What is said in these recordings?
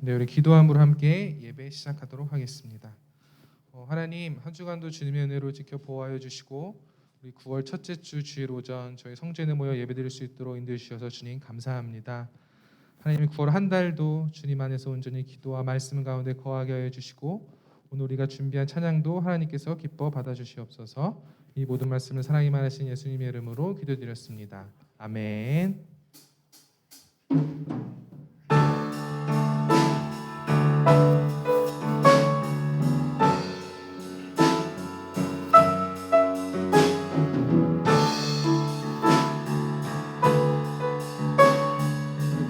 네, 우리 기도함으로 함께 예배 시작하도록 하겠습니다. 하나님, 한 주간도 주님의 은혜로 지켜 보호하여 주시고 우리 9월 첫째 주 주일 오전 저희 성전에 모여 예배드릴 수 있도록 인도해 주셔서 주님 감사합니다. 하나님, 9월 한 달도 주님 안에서 온전히 기도와 말씀 가운데 거하게 하여 주시고 오늘 우리가 준비한 찬양도 하나님께서 기뻐 받아주시옵소서. 이 모든 말씀을 사랑이 많으신 예수님의 이름으로 기도드렸습니다. 아멘.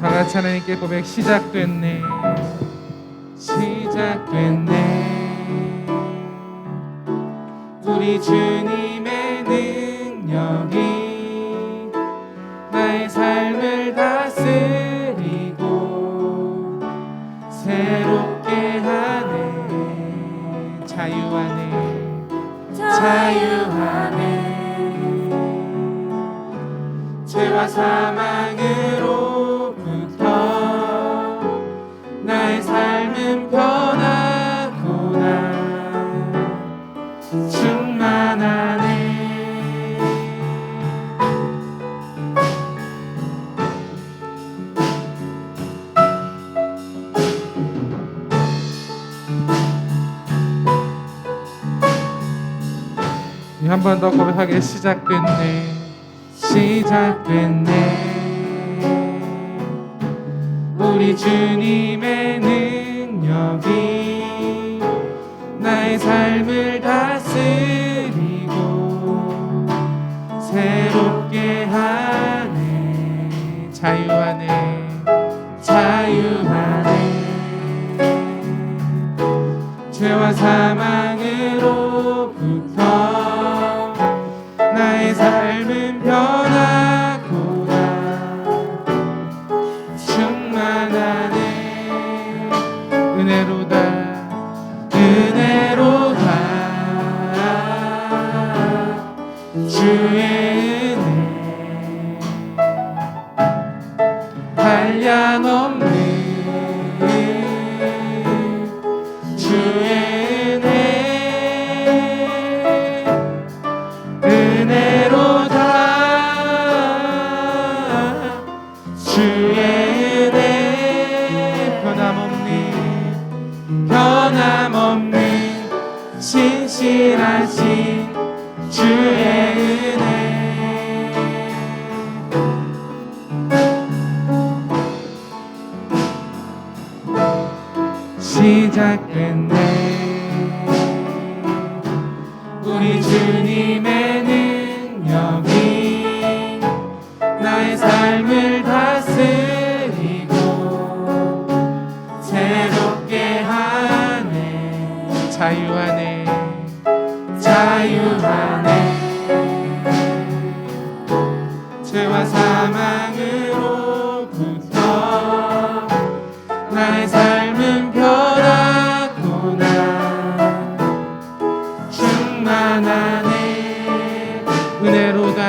다 같이 하나님께 고백 시작됐네. 시작됐네. 우리 주님의 능력이 나의 삶을 다스리고 새롭게 하네. 자유하네. 자유하네. 죄와 사망으로부터 나의 삶은 변하구나. 충만하네. 한 번 더 고백하게. 시작됐네. 시작됐네. 우리 주님의 능력이 나의 삶을 다스리고 새롭게 하네. 자유하네. 자유하네. 죄와 사망으로부터 나의 삶은 변하구나. 충만하네. 은혜로다. 은혜로다. 주의 은혜 한량없는 주의 은혜로다. 주의 은혜 변함없는 신실하신 주의 은혜. 시작됐네. 우리 주님의 능력이 나의 삶을 다스리고 새롭게 하네. 자유하네. 자유하네. 죄와 사망으로부터 나의 삶은 변하구나. 충만하네. 은혜로다.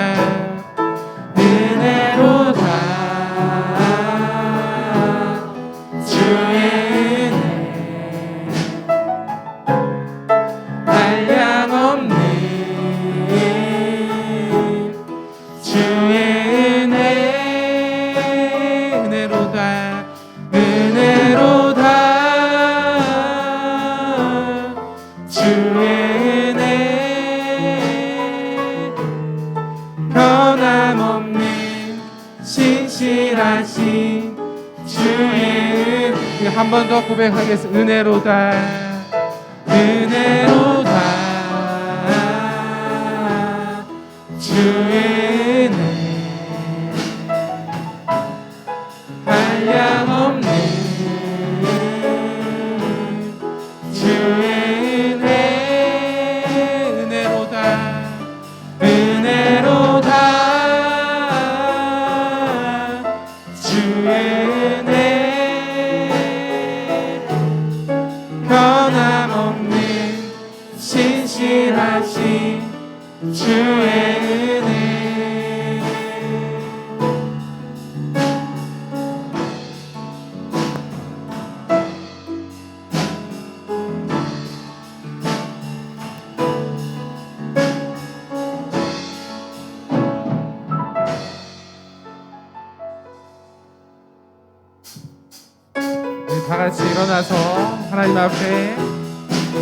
은혜로다. 주의 은혜 한량없는 주의 은혜. 은혜로다. 은혜로다. 주의 은혜 변함없는 신실하신 주의 은혜. 한 번 더 고백하겠습니다. 은혜로다. 은혜로다. 주의 은혜 한량없는 주의 은혜. 은혜로다. 은혜로다. 주의 은혜 변함없는 신실하신 주의 은혜. 다 같이 일어나서 하나님 앞에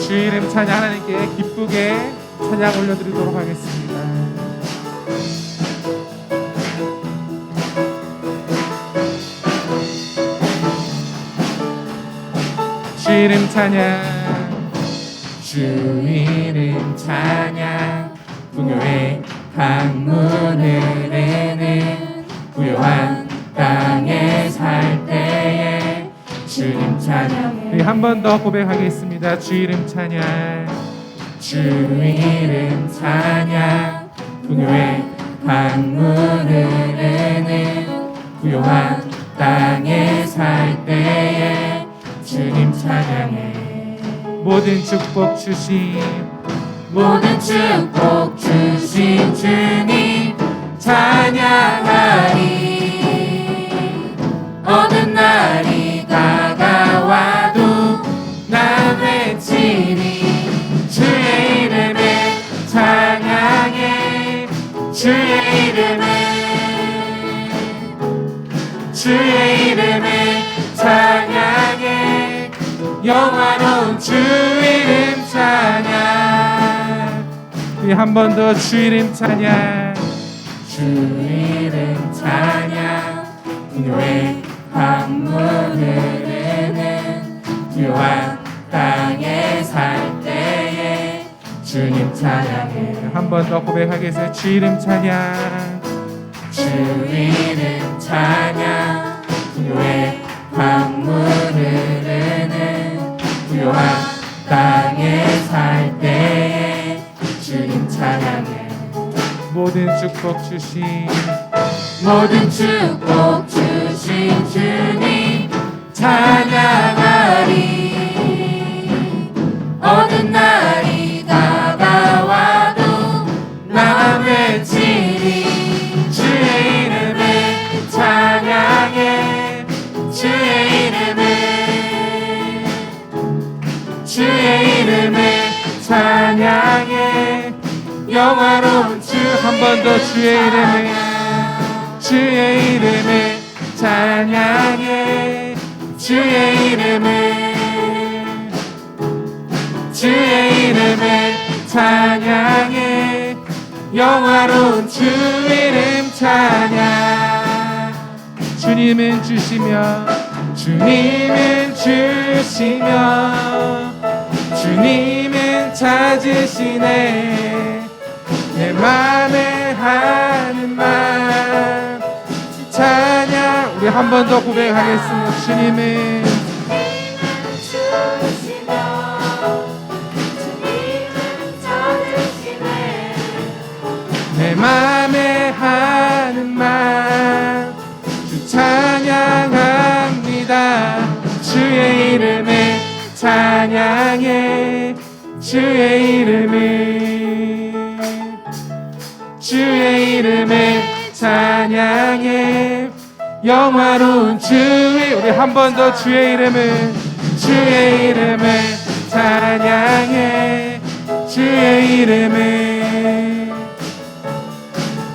주의 이름 찬양, 하나님께 기쁘게 찬양 올려드리도록 하겠습니다. 주의 이름 찬양, 주의 이름 찬양. 풍요의 강문을에는 부요한 땅에 살 때에 주님 찬양해. 한 번 더 고백하겠습니다. 주 이름 찬양, 주 이름 찬양. 풍요의 강문을에는 부요한 땅에 살 때에 주님 찬양해. 모든 축복 주심, 모든 축복 주신 주님 찬양하리. 어느 날이 다가와도 나 외치리. 주의 이름을 찬양해. 주의 이름을, 주의 이름을 찬양해. 영화로운 주 이름 찬양. 한 번 더 주 이름 찬양, 주 이름 찬양. 풍요의 강문을에는 부요한 땅에 살 때에 주님 찬양해. 한 번 더 고백하겠어요. 주 이름 찬양, 주 이름 찬양. 풍요의 강문을에는 부요한 땅에 살 때에 주님 찬양해. 모든 축복 주신, 모든 축복 주신 주님 찬양하리. 어느 날이 다가와도 나 외치리. 주의 이름을 찬양해. 주의 이름을, 주의 이름을 찬양해. 영화로운 주. 한 번 더 주의 이름을, 주의 이름을 찬양해. 주의 이름을, 주의 이름을 찬양해. 영화로운 주 이름 찬양. 주님은 주시며, 주님은 주시며, 주님은 찾으시네. 내 맘에 하는 말 찬양. 우리 한 번 더 고백하겠습니다. 주님은 주시며, 주님은 찾으시네. 내 맘에 하는 말 주 찬양합니다. 주의 이름을 찬양해. 주의 이름을, 주의 이름을 찬양해. 영화로운 주의, 우리 한 번 더 주의 이름을, 주의 이름을 찬양해. 주의 이름을,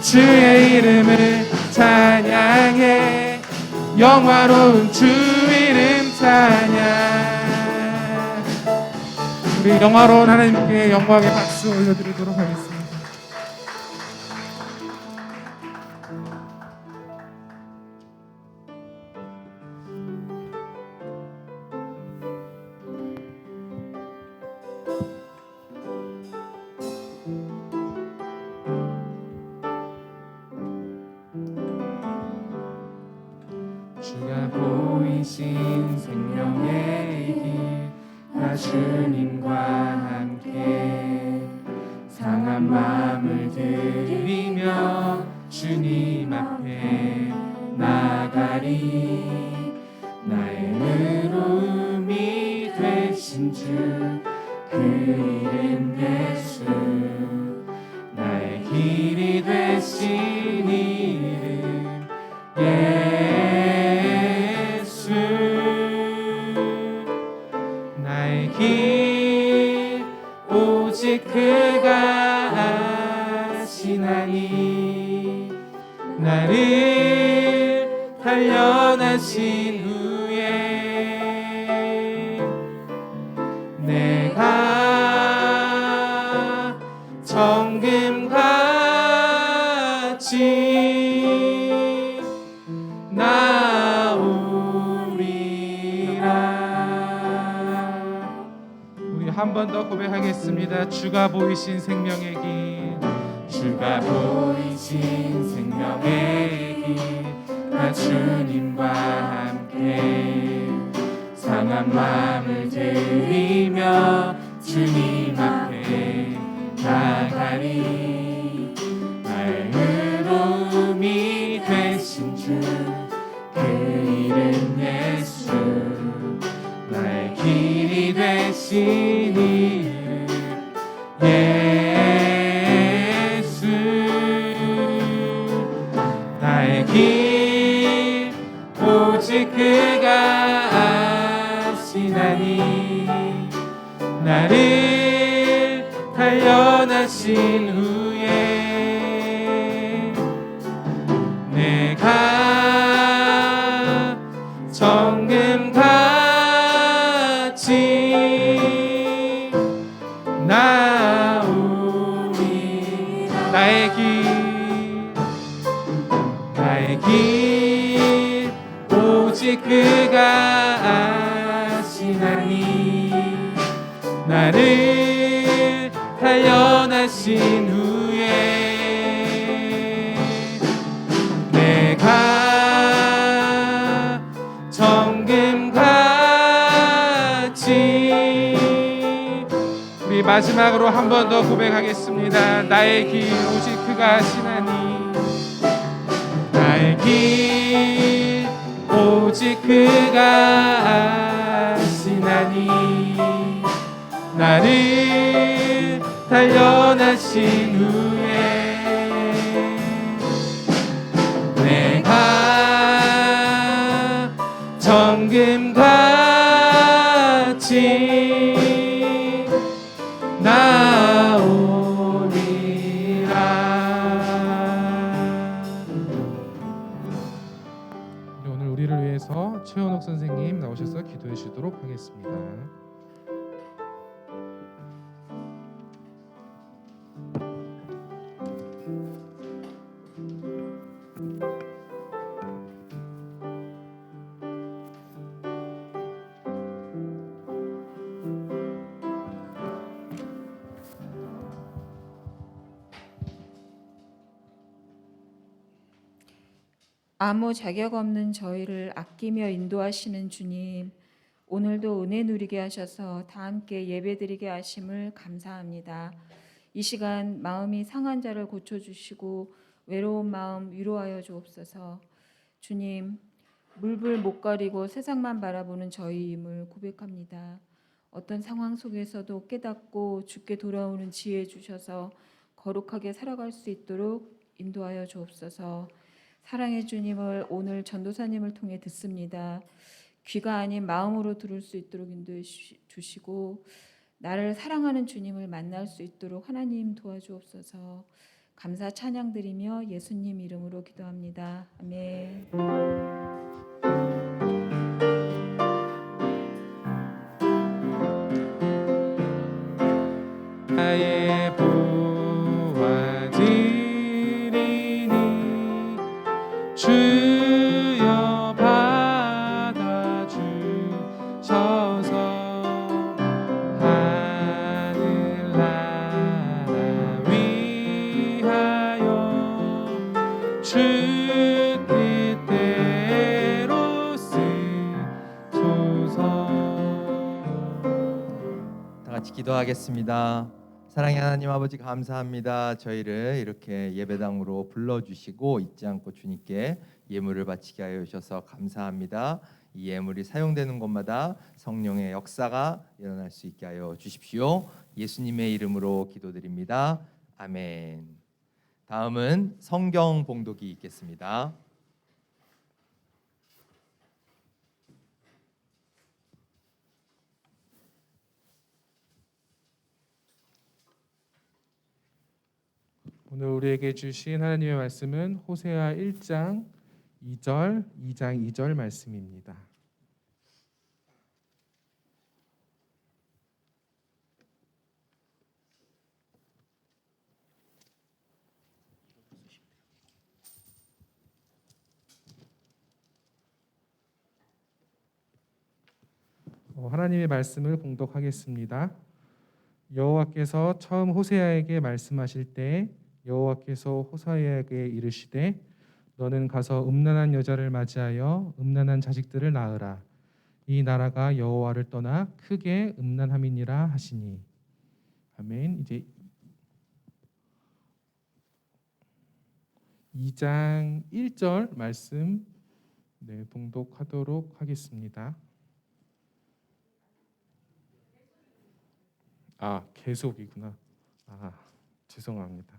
주의 이름을 찬양해. 영화로운 주 이름 찬양. 우리 영화로운 하나님께 영광의 박수 올려드리도록 하겠습니다. 주가 보이신 생명의 길, 나 주님과 함께 상한 마음을 들이며 주님 앞에 나가리. 나의 의로움이 되신 주, 그 이름 예수. 나의 길이 되신 이름 예수. 나의 길 오직 그가 하시나니. 나를 단련하신 후에 한 번 더 고백하겠습니다. 주가 보이신 생명의 길, 주가 보이신 생명의 길, 나 주님과 함께 상한 마음을 들이며 주님 앞에 나가리. 나의 의로움이 되신 주, 그 이름 예수, 나의 길이 되신 이름 예수. 나의 길 오직 그가 아시나니, 나를 단련하신 후에 내가 정금같이 나오리. 나의 길 오직 그가 아시나니, 나를 단련하신 후에 내가 정금같이. 우리 마지막으로 한 번 더 고백하겠습니다. 나의 길 오직 그가 아시나니, 나의 길 오직 그가 아시나니, 나를 단련하신 후에 내가 정금같이 나오리라. 오늘 우리를 위해서 최현옥 선생님 나오셔서 기도해 주도록 하겠습니다. 아무 자격 없는 저희를 아끼며 인도하시는 주님, 오늘도 은혜 누리게 하셔서 다 함께 예배드리게 하심을 감사합니다. 이 시간 마음이 상한 자를 고쳐주시고 외로운 마음 위로하여 주옵소서. 주님, 물불 못 가리고 세상만 바라보는 저희임을 고백합니다. 어떤 상황 속에서도 깨닫고 주께 돌아오는 지혜 주셔서 거룩하게 살아갈 수 있도록 인도하여 주옵소서. 사랑의 주님을 오늘 전도사님을 통해 듣습니다. 귀가 아닌 마음으로 들을 수 있도록 인도해 주시고 나를 사랑하는 주님을 만날 수 있도록 하나님 도와주옵소서. 감사 찬양 드리며 예수님 이름으로 기도합니다. 아멘. 나의 보아 드리니 주여 받아주셔서 하늘나라 위하여 주 뜻대로 쓰소서. 다 같이 기도하겠습니다. 사랑의 하나님 아버지, 감사합니다. 저희를 이렇게 예배당으로 불러주시고 잊지 않고 주님께 예물을 바치게 하여 주셔서 감사합니다. 이 예물이 사용되는 곳마다 성령의 역사가 일어날 수 있게 하여 주십시오. 예수님의 이름으로 기도드립니다. 아멘. 다음은 성경 봉독이 있겠습니다. 오늘 우리에게 주신 하나님의 말씀은 호세아 1장 2절 말씀입니다. 하나님의 말씀을 봉독하겠습니다. 여호와께서 처음 호세아에게 말씀하실 때 여호와께서 호세아에게 이르시되 너는 가서 음란한 여자를 맞이하여 음란한 자식들을 낳으라. 이 나라가 여호와를 떠나 크게 음란함이니라 하시니. 아멘. 이제 2장 1절 말씀 봉독하도록 하겠습니다. 계속이구나. 죄송합니다.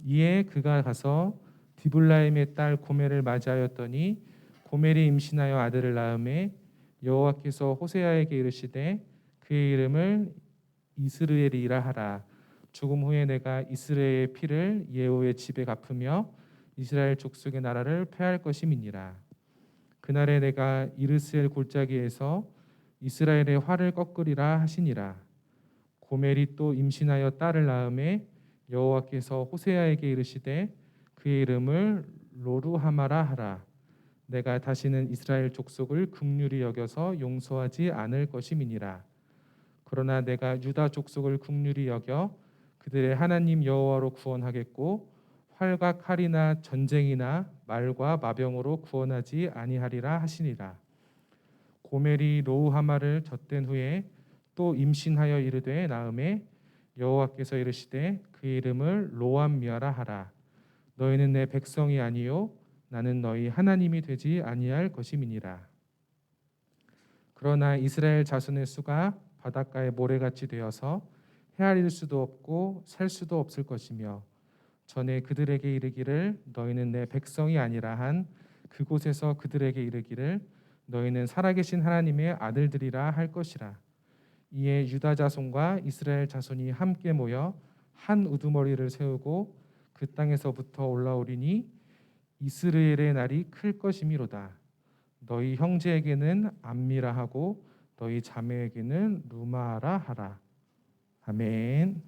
이에 그가 가서 디블라임의 딸 고멜을 맞이하였더니 고멜이 임신하여 아들을 낳음에 여호와께서 호세아에게 이르시되 그의 이름을 이스르엘이라 하라. 죽음 후에 내가 이스라엘의 피를 예후의 집에 갚으며 이스라엘 족속의 나라를 폐할 것임이니라. 그날에 내가 이르스엘 골짜기에서 이스라엘의 활을 꺾으리라 하시니라. 고멜이 또 임신하여 딸을 낳음에 여호와께서 호세아에게 이르시되 그의 이름을 로루하마라 하라. 내가 다시는 이스라엘 족속을 긍휼히 여겨서 용서하지 않을 것임이니라. 그러나 내가 유다 족속을 긍휼히 여겨 그들의 하나님 여호와로 구원하겠고 활과 칼이나 전쟁이나 말과 마병으로 구원하지 아니하리라 하시니라. 고멜이 로우하마를 젖된 후에 또 임신하여 이르되 낳음에 여호와께서 이르시되 그의 이름을 로암미아라 하라. 너희는 내 백성이 아니요 나는 너희 하나님이 되지 아니할 것임이니라. 그러나 이스라엘 자손의 수가 바닷가의 모래같이 되어서 헤아릴 수도 없고 셀 수도 없을 것이며 전에 그들에게 이르기를 너희는 내 백성이 아니라 한 그곳에서 그들에게 이르기를 너희는 살아계신 하나님의 아들들이라 할 것이라. 이에 유다 자손과 이스라엘 자손이 함께 모여 한 우두머리를 세우고 그 땅에서부터 올라오리니 이스라엘의 날이 클 것이미로다. 너희 형제에게는 암미라 하고 너희 자매에게는 루마라 하라. 아멘.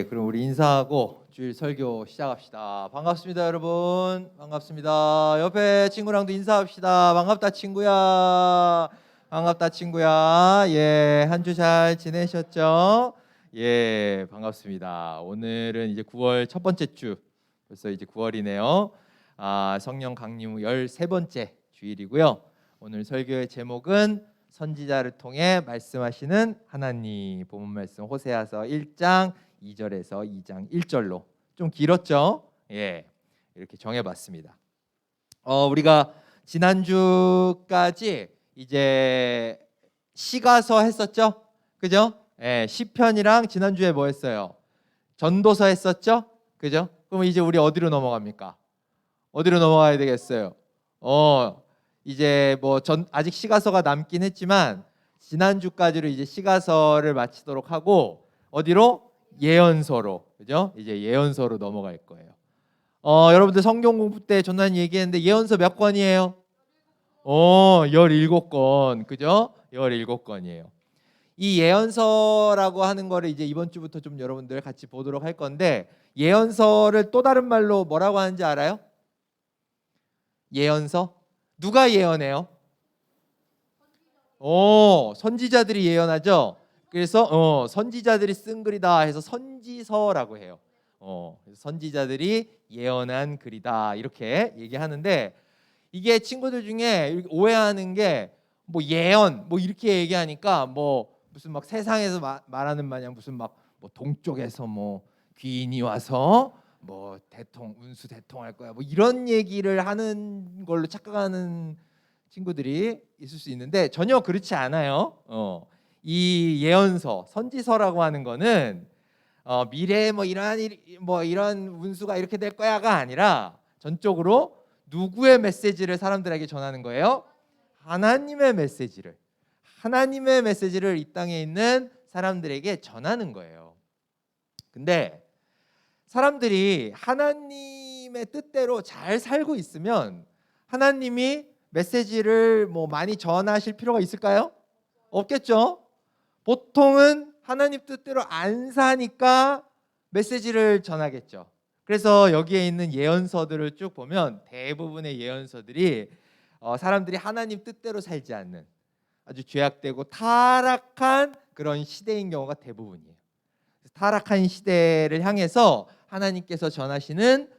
그럼 우리 인사하고 주일 설교 시작합시다. 반갑습니다, 여러분. 반갑습니다. 옆에 친구랑도 인사합시다. 반갑다, 친구야. 반갑다, 친구야. 한 주 잘 지내셨죠? 반갑습니다. 오늘은 이제 9월 첫 번째 주. 벌써 이제 9월이네요. 성령 강림 후 13번째 주일이고요. 오늘 설교의 제목은 선지자를 통해 말씀하시는 하나님. 본문 말씀 호세아서 1장 2절에서 2장 1절로 좀 길었죠? 이렇게 정해봤습니다. 우리가 지난주까지 이제 시가서 했었죠? 그죠? 시편이랑 지난주에 뭐 했어요? 전도서 했었죠? 그죠? 그럼 이제 우리 어디로 넘어갑니까? 어디로 넘어가야 되겠어요? 이제 아직 시가서가 남긴 했지만 지난주까지로 이제 시가서를 마치도록 하고 어디로? 예언서로. 그죠? 이제 예언서로 넘어갈 거예요. 여러분들 성경 공부 때 전난 얘기했는데 예언서 몇 권이에요? 17권. 그죠? 17권이에요. 이 예언서라고 하는 거를 이제 이번 주부터 좀 여러분들 같이 보도록 할 건데 예언서를 또 다른 말로 뭐라고 하는지 알아요? 예언서? 누가 예언해요? 선지자들이 예언하죠. 그래서 선지자들이 쓴 글이다 해서 선지서라고 해요. 그래서 선지자들이 예언한 글이다 이렇게 얘기하는데 이게 친구들 중에 오해하는 게 예언 이렇게 얘기하니까 무슨 막 세상에서 말하는 마냥 무슨 막 동쪽에서 귀인이 와서 운수 대통할 거야 이런 얘기를 하는 걸로 착각하는 친구들이 있을 수 있는데 전혀 그렇지 않아요. 이 예언서, 선지서라고 하는 거는 미래에 이런 운수가 이렇게 될 거야가 아니라 전적으로 누구의 메시지를 사람들에게 전하는 거예요? 하나님의 메시지를 이 땅에 있는 사람들에게 전하는 거예요. 근데 사람들이 하나님의 뜻대로 잘 살고 있으면 하나님이 메시지를 뭐 많이 전하실 필요가 있을까요? 없겠죠. 보통은 하나님 뜻대로 안 사니까 메시지를 전하겠죠. 그래서 여기에 있는 예언서들을 쭉 보면 대부분의 예언서들이 사람들이 하나님 뜻대로 살지 않는 아주 죄악되고 타락한 그런 시대인 경우가 대부분이에요. 타락한 시대를 향해서 하나님께서 전하시는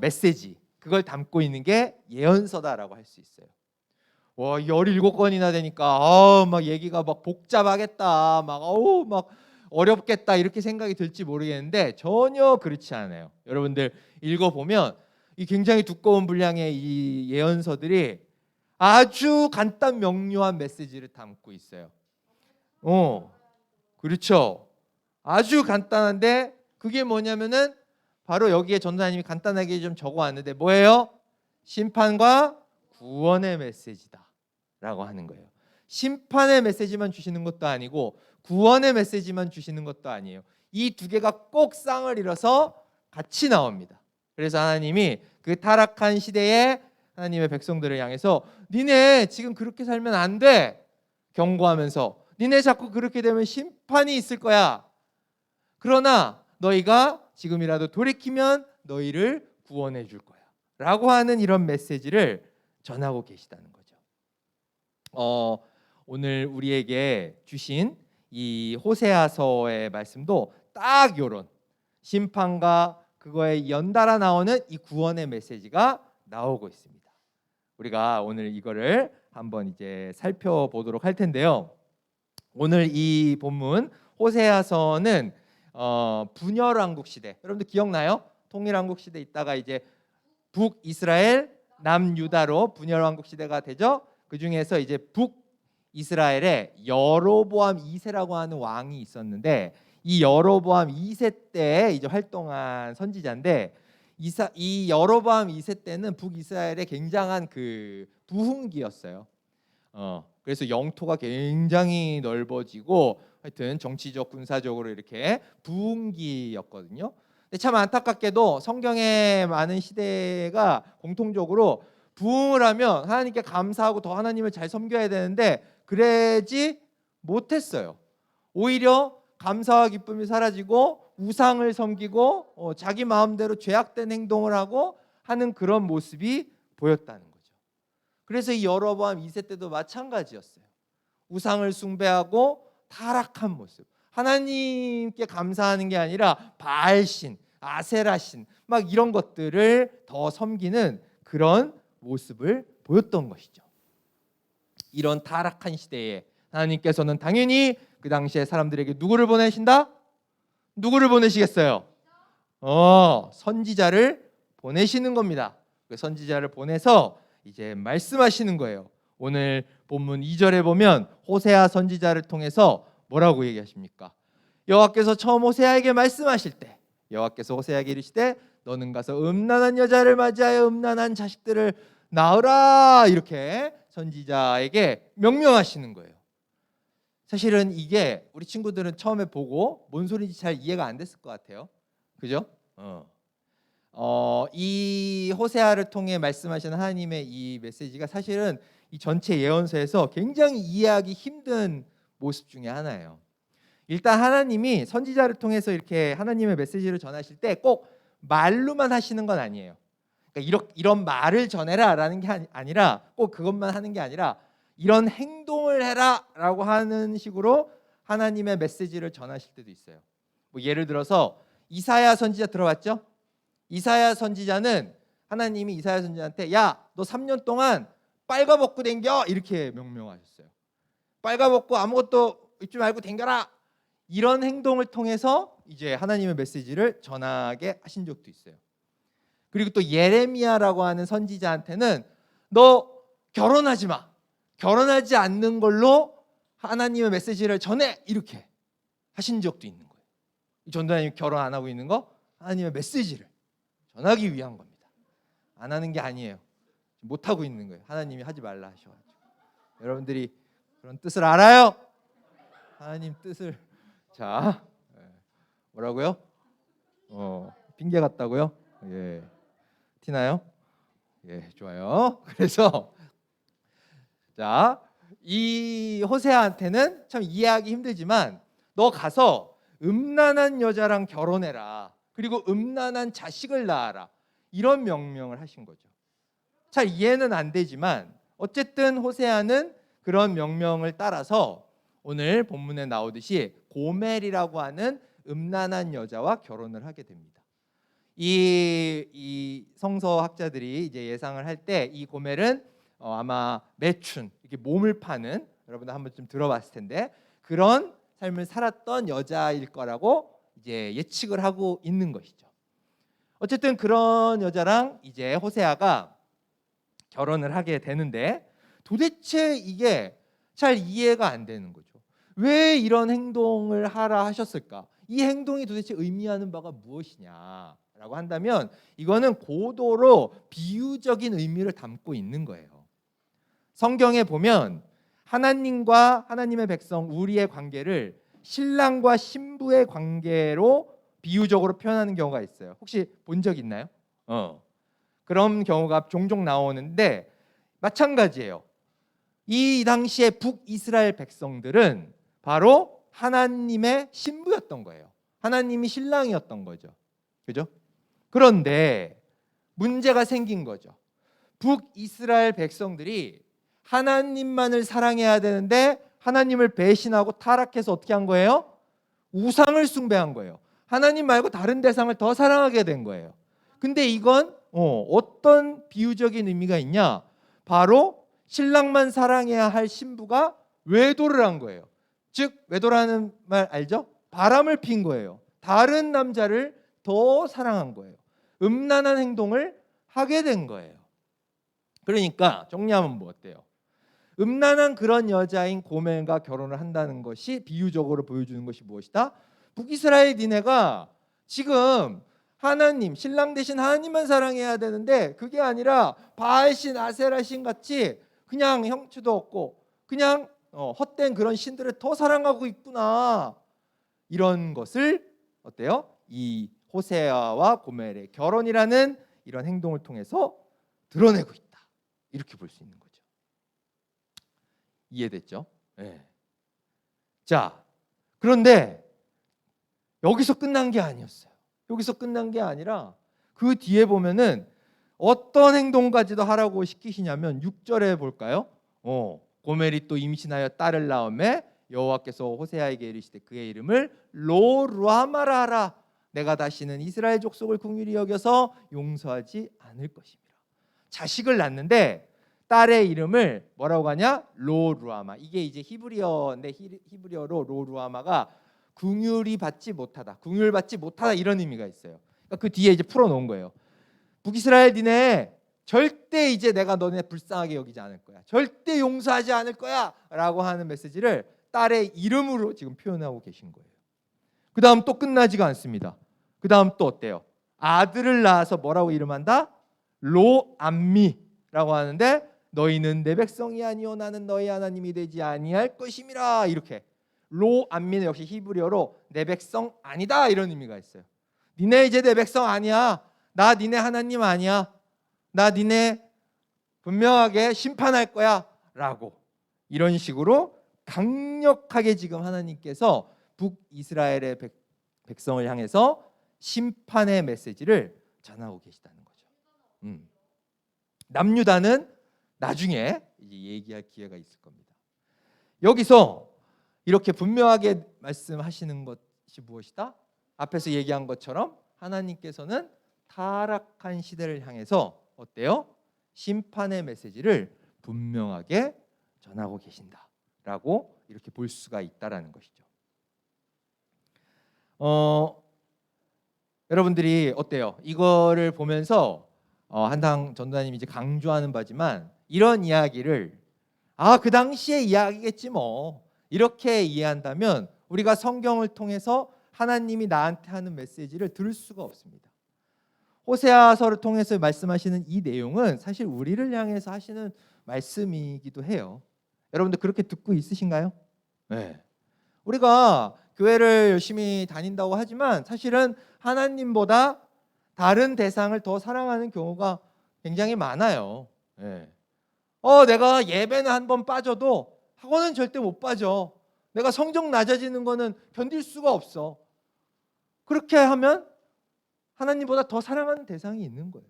메시지, 그걸 담고 있는 게 예언서다라고 할 수 있어요. 와, 17권이나 되니까 막 얘기가 막 복잡하겠다, 막 어렵겠다 이렇게 생각이 들지 모르겠는데 전혀 그렇지 않아요. 여러분들 읽어보면 이 굉장히 두꺼운 분량의 이 예언서들이 아주 간단 명료한 메시지를 담고 있어요. 그렇죠. 아주 간단한데 그게 뭐냐면은 바로 여기에 전도사님이 간단하게 좀 적어왔는데 뭐예요? 심판과 구원의 메시지다라고 하는 거예요. 심판의 메시지만 주시는 것도 아니고 구원의 메시지만 주시는 것도 아니에요. 이 두 개가 꼭 쌍을 이뤄서 같이 나옵니다. 그래서 하나님이 그 타락한 시대에 하나님의 백성들을 향해서 니네 지금 그렇게 살면 안 돼 경고하면서 니네 자꾸 그렇게 되면 심판이 있을 거야. 그러나 너희가 지금이라도 돌이키면 너희를 구원해 줄 거야 라고 하는 이런 메시지를 전하고 계시다는 거죠. 오늘 우리에게 주신 이 호세아서의 말씀도 딱 이런 심판과 그거에 연달아 나오는 이 구원의 메시지가 나오고 있습니다. 우리가 오늘 이거를 한번 이제 살펴보도록 할 텐데요. 오늘 이 본문 호세아서는 분열왕국 시대, 여러분들 기억나요? 통일왕국 시대 있다가 이제 북이스라엘, 남유다로 분열왕국 시대가 되죠. 그 중에서 이제 북이스라엘에 여로보암 2세라고 하는 왕이 있었는데 이 여로보암 2세 때 이제 활동한 선지자인데 이 여로보암 2세 때는 북이스라엘의 굉장한 그 부흥기였어요. 그래서 영토가 굉장히 넓어지고 하여튼 정치적 군사적으로 이렇게 부흥기였거든요. 근데 참 안타깝게도 성경의 많은 시대가 공통적으로 부흥을 하면 하나님께 감사하고 더 하나님을 잘 섬겨야 되는데 그러지 못했어요. 오히려 감사와 기쁨이 사라지고 우상을 섬기고 자기 마음대로 죄악된 행동을 하고 하는 그런 모습이 보였다는 거죠. 그래서 이 여로보암 2세 때도 마찬가지였어요. 우상을 숭배하고 타락한 모습. 하나님께 감사하는 게 아니라 바알신, 아세라신 막 이런 것들을 더 섬기는 그런 모습을 보였던 것이죠. 이런 타락한 시대에 하나님께서는 당연히 그 당시에 사람들에게 누구를 보내신다? 누구를 보내시겠어요? 선지자를 보내시는 겁니다. 그 선지자를 보내서 이제 말씀하시는 거예요. 오늘 본문 2절에 보면 호세아 선지자를 통해서 뭐라고 얘기하십니까? 여호와께서 처음 호세아에게 말씀하실 때 여호와께서 호세아에게 이르시되 너는 가서 음란한 여자를 맞이하여 음란한 자식들을 낳으라 이렇게 선지자에게 명령하시는 거예요. 사실은 이게 우리 친구들은 처음에 보고 뭔 소리인지 잘 이해가 안 됐을 것 같아요. 그죠? 이 호세아를 통해 말씀하시는 하나님의 이 메시지가 사실은 이 전체 예언서에서 굉장히 이해하기 힘든 모습 중에 하나예요. 일단 하나님이 선지자를 통해서 이렇게 하나님의 메시지를 전하실 때 꼭 말로만 하시는 건 아니에요. 그러니까 이런 말을 전해라라는 게 아니라 꼭 그것만 하는 게 아니라 이런 행동을 해라라고 하는 식으로 하나님의 메시지를 전하실 때도 있어요. 뭐 예를 들어서 이사야 선지자 들어봤죠? 이사야 선지자는 하나님이 이사야 선지자한테 야, 너 3년 동안 빨가벗고 댕겨 이렇게 명령하셨어요. 빨가벗고 아무것도 입지 말고 댕겨라. 이런 행동을 통해서 이제 하나님의 메시지를 전하게 하신 적도 있어요. 그리고 또 예레미야라고 하는 선지자한테는 너 결혼하지 마. 결혼하지 않는 걸로 하나님의 메시지를 전해 이렇게 하신 적도 있는 거예요. 전도사님이 결혼 안 하고 있는 거 하나님의 메시지를 전하기 위한 겁니다. 안 하는 게 아니에요. 못 하고 있는 거예요. 하나님이 하지 말라 하셔가지고. 여러분들이 그런 뜻을 알아요? 하나님 뜻을 자 뭐라고요? 핑계 같다고요? 예, 티나요? 예, 좋아요. 그래서 자, 이 호세아한테는 참 이해하기 힘들지만 너 가서 음란한 여자랑 결혼해라. 그리고 음란한 자식을 낳아라. 이런 명령을 하신 거죠. 잘 이해는 안 되지만 어쨌든 호세아는 그런 명령을 따라서 오늘 본문에 나오듯이 고멜이라고 하는 음란한 여자와 결혼을 하게 됩니다. 이 성서학자들이 이제 예상을 할 때 이 고멜은 아마 매춘, 이렇게 몸을 파는, 여러분들 한번 좀 들어봤을 텐데 그런 삶을 살았던 여자일 거라고 이제 예측을 하고 있는 것이죠. 어쨌든 그런 여자랑 이제 호세아가 결혼을 하게 되는데 도대체 이게 잘 이해가 안 되는 거죠. 왜 이런 행동을 하라 하셨을까? 이 행동이 도대체 의미하는 바가 무엇이냐라고 한다면 이거는 고도로 비유적인 의미를 담고 있는 거예요. 성경에 보면 하나님과 하나님의 백성 우리의 관계를 신랑과 신부의 관계로 비유적으로 표현하는 경우가 있어요. 혹시 본 적 있나요? 그런 경우가 종종 나오는데 마찬가지예요. 이 당시에 북이스라엘 백성들은 바로 하나님의 신부였던 거예요. 하나님이 신랑이었던 거죠. 그죠? 그런데 문제가 생긴 거죠. 북이스라엘 백성들이 하나님만을 사랑해야 되는데 하나님을 배신하고 타락해서 어떻게 한 거예요? 우상을 숭배한 거예요. 하나님 말고 다른 대상을 더 사랑하게 된 거예요. 근데 이건 어떤 비유적인 의미가 있냐? 바로 신랑만 사랑해야 할 신부가 외도를 한 거예요. 즉 외도라는 말 알죠? 바람을 핀 거예요. 다른 남자를 더 사랑한 거예요. 음란한 행동을 하게 된 거예요. 그러니까 정리하면 뭐 어때요? 음란한 그런 여자인 고멜과 결혼을 한다는 것이 비유적으로 보여주는 것이 무엇이다? 북이스라엘 니네가 지금 하나님, 신랑 대신 하나님만 사랑해야 되는데 그게 아니라 바알신, 아세라신 같이 그냥 형체도 없고 그냥 헛된 그런 신들을 더 사랑하고 있구나. 이런 것을 어때요? 이 호세아와 고멜의 결혼이라는 이런 행동을 통해서 드러내고 있다. 이렇게 볼 수 있는 거죠. 이해됐죠? 네. 자, 그런데 여기서 끝난 게 아니었어요. 여기서 끝난 게 아니라 그 뒤에 보면은 어떤 행동까지도 하라고 시키시냐면 6절에 볼까요? 고멜이 또 임신하여 딸을 낳음에 여호와께서 호세아에게 이르시되 그의 이름을 로루아마라 하라. 내가 다시는 이스라엘 족속을 긍휼히 여겨서 용서하지 않을 것입니다. 자식을 낳는데 딸의 이름을 뭐라고 하냐? 로루아마. 이게 이제 히브리어인데 히브리어로 로루아마가 긍휼이 받지 못하다, 긍휼 받지 못하다 이런 의미가 있어요. 그러니까 그 뒤에 이제 풀어놓은 거예요. 북이스라엘 니네 절대 이제 내가 너네 불쌍하게 여기지 않을 거야. 절대 용서하지 않을 거야. 라고 하는 메시지를 딸의 이름으로 지금 표현하고 계신 거예요. 그 다음 또 끝나지가 않습니다. 그 다음 또 어때요? 아들을 낳아서 뭐라고 이름한다? 로암미라고 하는데 너희는 내 백성이 아니요 나는 너희 하나님이 되지 아니할 것임이라. 이렇게 로암미는 역시 히브리어로 내 백성 아니다 이런 의미가 있어요. 니네 이제 내 백성 아니야. 나 니네 하나님 아니야. 나 니네 분명하게 심판할 거야 라고 이런 식으로 강력하게 지금 하나님께서 북이스라엘의 백성을 향해서 심판의 메시지를 전하고 계시다는 거죠. 남유다는 나중에 이제 얘기할 기회가 있을 겁니다. 여기서 이렇게 분명하게 말씀하시는 것이 무엇이다? 앞에서 얘기한 것처럼 하나님께서는 타락한 시대를 향해서 어때요? 심판의 메시지를 분명하게 전하고 계신다라고 이렇게 볼 수가 있다라는 것이죠. 여러분들이 어때요? 이거를 보면서 한당 전도사님이 이제 강조하는 바지만 이런 이야기를 그 당시의 이야기겠지 뭐 이렇게 이해한다면 우리가 성경을 통해서 하나님이 나한테 하는 메시지를 들을 수가 없습니다. 호세아서를 통해서 말씀하시는 이 내용은 사실 우리를 향해서 하시는 말씀이기도 해요. 여러분들 그렇게 듣고 있으신가요? 네. 우리가 교회를 열심히 다닌다고 하지만 사실은 하나님보다 다른 대상을 더 사랑하는 경우가 굉장히 많아요. 네. 내가 예배는 한번 빠져도 학원은 절대 못 빠져. 내가 성적 낮아지는 거는 견딜 수가 없어. 그렇게 하면 하나님보다 더 사랑하는 대상이 있는 거예요.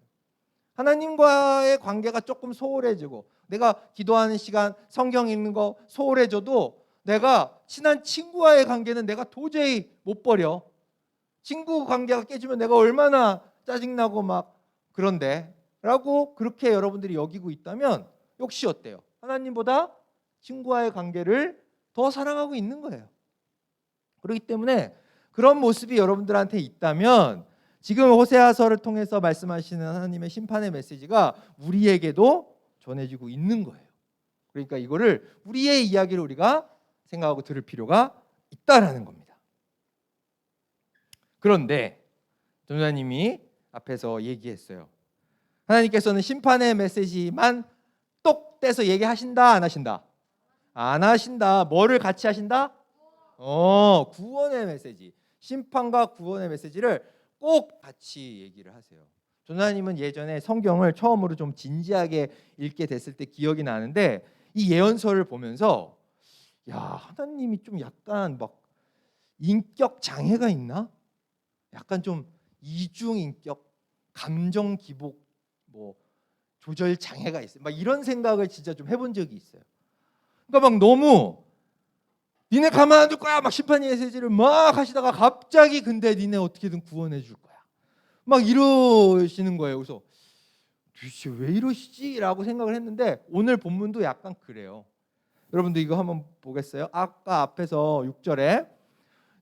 하나님과의 관계가 조금 소홀해지고 내가 기도하는 시간, 성경 읽는 거 소홀해져도 내가 친한 친구와의 관계는 내가 도저히 못 버려. 친구 관계가 깨지면 내가 얼마나 짜증나고 막 그런데 라고 그렇게 여러분들이 여기고 있다면 역시 어때요? 하나님보다 친구와의 관계를 더 사랑하고 있는 거예요. 그렇기 때문에 그런 모습이 여러분들한테 있다면 지금 호세아서를 통해서 말씀하시는 하나님의 심판의 메시지가 우리에게도 전해지고 있는 거예요. 그러니까 이거를 우리의 이야기를 우리가 생각하고 들을 필요가 있다라는 겁니다. 그런데 전도사님이 앞에서 얘기했어요. 하나님께서는 심판의 메시지만 똑 떼서 얘기하신다, 안 하신다? 안 하신다. 뭐를 같이 하신다? 구원의 메시지. 심판과 구원의 메시지를 꼭 같이 얘기를 하세요. 전도사님은 예전에 성경을 처음으로 좀 진지하게 읽게 됐을 때 기억이 나는데 이 예언서를 보면서 야, 하나님이 좀 약간 막 인격 장애가 있나? 약간 좀 이중 인격, 감정 기복 뭐 조절 장애가 있어요. 막 이런 생각을 진짜 좀 해본 적이 있어요. 그러니까 막 너무 니네 가만 안 둘 거야 막 심판의 메시지를 막 하시다가 갑자기 근데 니네 어떻게든 구원해 줄 거야 막 이러시는 거예요. 그래서 도대체 왜 이러시지? 라고 생각을 했는데 오늘 본문도 약간 그래요. 여러분들 이거 한번 보겠어요? 아까 앞에서 6절에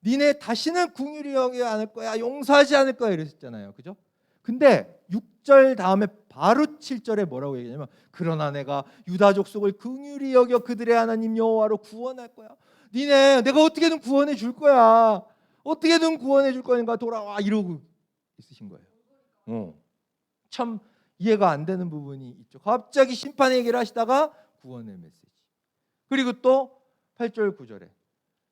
니네 다시는 긍휼히 여기지 않을 거야, 용서하지 않을 거야 이랬었잖아요. 그죠? 근데 6절 다음에 바로 7절에 뭐라고 얘기하냐면 그러나 내가 유다 족속을 긍휼히 여겨 그들의 하나님 여호와로 구원할 거야. 니네 내가 어떻게든 구원해 줄 거야. 어떻게든 구원해 줄 거니까 돌아와 이러고 있으신 거예요. 참 이해가 안 되는 부분이 있죠. 갑자기 심판의 얘기를 하시다가 구원의 메시지. 그리고 또 8절 9절에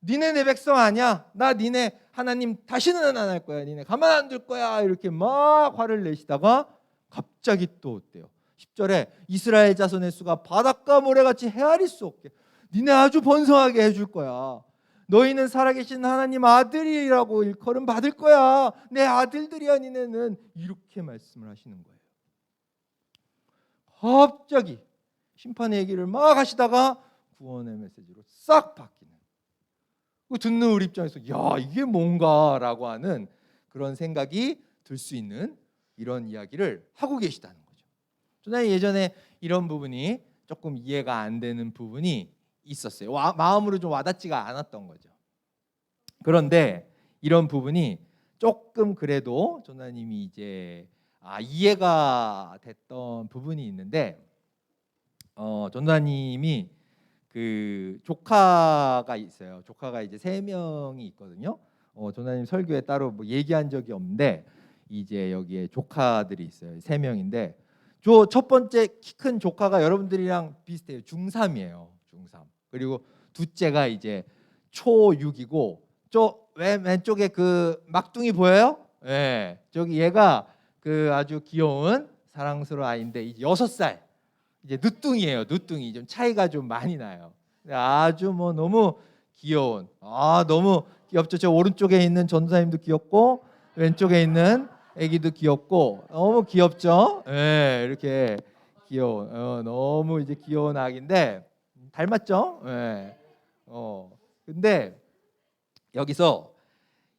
니네 내 백성 아니야. 나 니네 하나님 다시는 안 할 거야. 니네 가만 안 둘 거야. 이렇게 막 화를 내시다가 갑자기 또 어때요? 10절에 이스라엘 자손의 수가 바닷가 모래같이 헤아릴 수 없게 니네 아주 번성하게 해줄 거야. 너희는 살아계신 하나님 아들이라고 일컬음 받을 거야. 내 아들들이야 니네는. 이렇게 말씀을 하시는 거예요. 갑자기 심판의 얘기를 막 하시다가 구원의 메시지로 싹 바뀌는. 듣는 우리 입장에서 야 이게 뭔가라고 하는 그런 생각이 들 수 있는 이런 이야기를 하고 계시다는 거죠. 저는 예전에 이런 부분이 조금 이해가 안 되는 부분이 있었어요. 마음으로 좀 와닿지가 않았던 거죠. 그런데 이런 부분이 조금 그래도 전도사님이 이제 이해가 됐던 부분이 있는데 전도사님이 그 조카가 있어요. 조카가 이제 3명이 있거든요. 전도사님 설교에 따로 뭐 얘기한 적이 없는데 이제 여기에 조카들이 있어요. 3명인데 첫 번째 키 큰 조카가 여러분들이랑 비슷해요. 중3이에요. 중3. 그리고 둘째가 이제 초6이고 저 왼쪽에 그 막둥이 보여요? 네. 저기 얘가 그 아주 귀여운 사랑스러운 아이인데 이제 6살. 이제 늦둥이에요. 늦둥이. 좀 차이가 좀 많이 나요. 아주 뭐 너무 귀여운. 너무 귀엽죠. 저 오른쪽에 있는 전도사님도 귀엽고 왼쪽에 있는 아기도 귀엽고 너무 귀엽죠. 네, 이렇게 귀여운 너무 이제 귀여운 아기인데 닮았죠. 네. 근데 여기서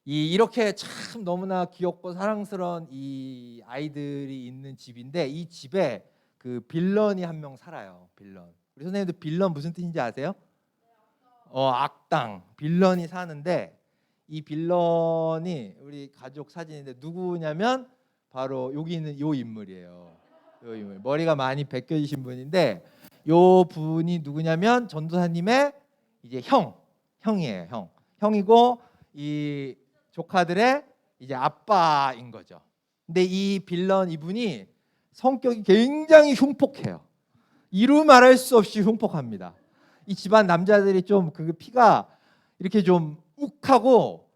이렇게 참 너무나 귀엽고 사랑스러운 이 아이들이 있는 집인데 이 집에 그 빌런이 한 명 살아요. 빌런. 우리 선생님도 빌런 무슨 뜻인지 아세요? 악당. 빌런이 사는데 이 빌런이 우리 가족 사진인데 누구냐면 바로 여기 있는 요 인물이에요. 요 인물. 머리가 많이 벗겨지신 분인데 요 분이 누구냐면 전도사님의 이제 형이에요. 형이고 이 조카들의 이제 아빠인 거죠. 근데 이 빌런 이분이 성격이 굉장히 흉폭해요. 이루 말할 수 없이 흉폭합니다. 이 집안 남자들이 좀 그 피가 이렇게 좀 욱하고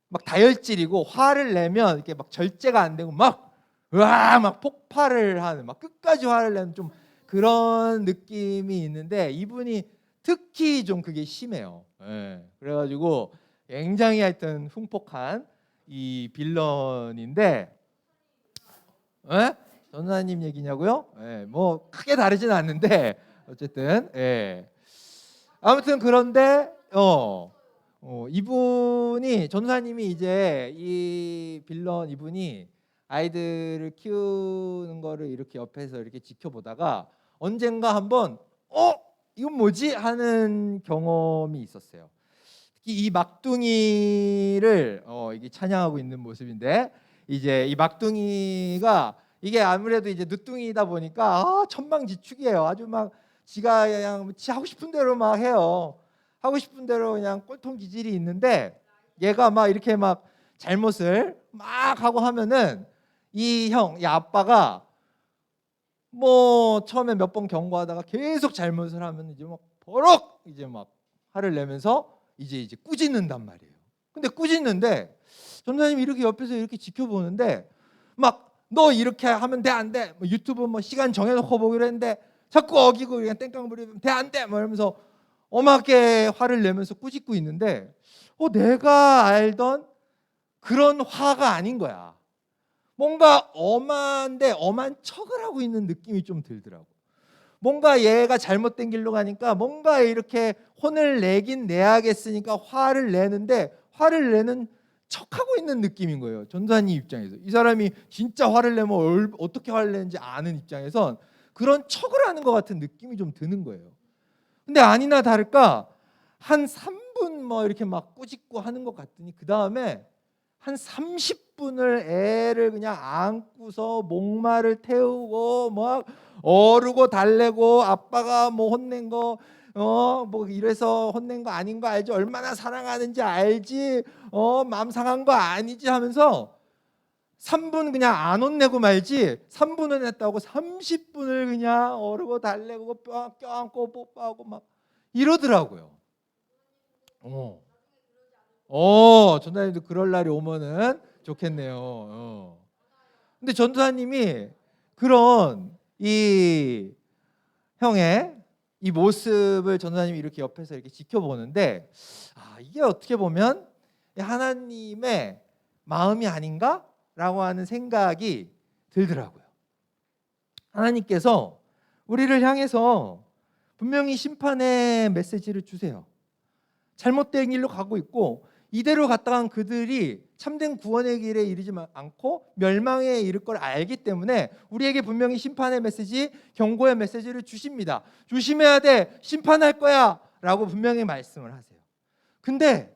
막 다혈질이고 화를 내면 이렇게 막 절제가 안 되고 막 폭발을 하는 막 끝까지 화를 내는 좀 그런 느낌이 있는데 이분이 특히 좀 그게 심해요. 예. 그래가지고 굉장히 하여튼 흉폭한 이 빌런인데, 예? 전사님 얘기냐고요? 예, 뭐 크게 다르진 않는데 어쨌든 예. 아무튼 그런데 이분이 전사님이 이제 이 빌런 이분이 아이들을 키우는 거를 이렇게 옆에서 이렇게 지켜보다가 언젠가 한번 이건 뭐지 하는 경험이 있었어요. 특히 이 막둥이를 이게 찬양하고 있는 모습인데 이제 이 막둥이가 이게 아무래도 이제 늦둥이다 보니까 천방지축이에요. 아주 막 지가 그냥 지 하고 싶은 대로 막 해요. 하고 싶은 대로 그냥 꼴통 기질이 있는데 얘가 막 이렇게 막 잘못을 막 하고 하면은 이 아빠가 뭐 처음에 몇 번 경고하다가 계속 잘못을 하면 이제 막 버럭 이제 막 화를 내면서 이제 꾸짖는단 말이에요. 근데 꾸짖는데 전사님이 이렇게 옆에서 이렇게 지켜보는데 막 너 이렇게 하면 돼 안 돼? 뭐 유튜브 뭐 시간 정해놓고 보기로 했는데 자꾸 어기고 그냥 땡깡 부리면 돼 안 돼? 뭐 이러면서 엄하게 화를 내면서 꾸짖고 있는데 내가 알던 그런 화가 아닌 거야. 뭔가 엄한데 엄한 척을 하고 있는 느낌이 좀 들더라고. 뭔가 얘가 잘못된 길로 가니까 뭔가 이렇게 혼을 내긴 내야겠으니까 화를 내는데 화를 내는 척하고 있는 느낌인 거예요. 전도사님 입장에서. 이 사람이 진짜 화를 내면 어떻게 화를 내는지 아는 입장에선 그런 척을 하는 것 같은 느낌이 좀 드는 거예요. 근데 아니나 다를까 한 3분 뭐 이렇게 막 꾸짖고 하는 것 같더니 그 다음에 한 30분을 애를 그냥 안고서 목마를 태우고 막 어르고 달래고 아빠가 뭐 혼낸 거 뭐 이래서 혼낸 거 아닌 거 알지? 얼마나 사랑하는지 알지? 마음 상한 거 아니지? 하면서 3분 그냥 안 혼내고 말지 3분은 했다고 30분을 그냥 어르고 달래고 껴안고 뽀뽀하고 막 이러더라고요. 전도사님도 그럴 날이 오면은 좋겠네요. 근데 전도사님이 그런 이 형의 이 모습을 전도사님이 이렇게 옆에서 이렇게 지켜보는데 이게 어떻게 보면 하나님의 마음이 아닌가라고 하는 생각이 들더라고요. 하나님께서 우리를 향해서 분명히 심판의 메시지를 주세요. 잘못된 길로 가고 있고 이대로 갔다간 그들이 참된 구원의 길에 이르지 않고 멸망에 이를 걸 알기 때문에 우리에게 분명히 심판의 메시지, 경고의 메시지를 주십니다. 조심해야 돼. 심판할 거야. 라고 분명히 말씀을 하세요. 근데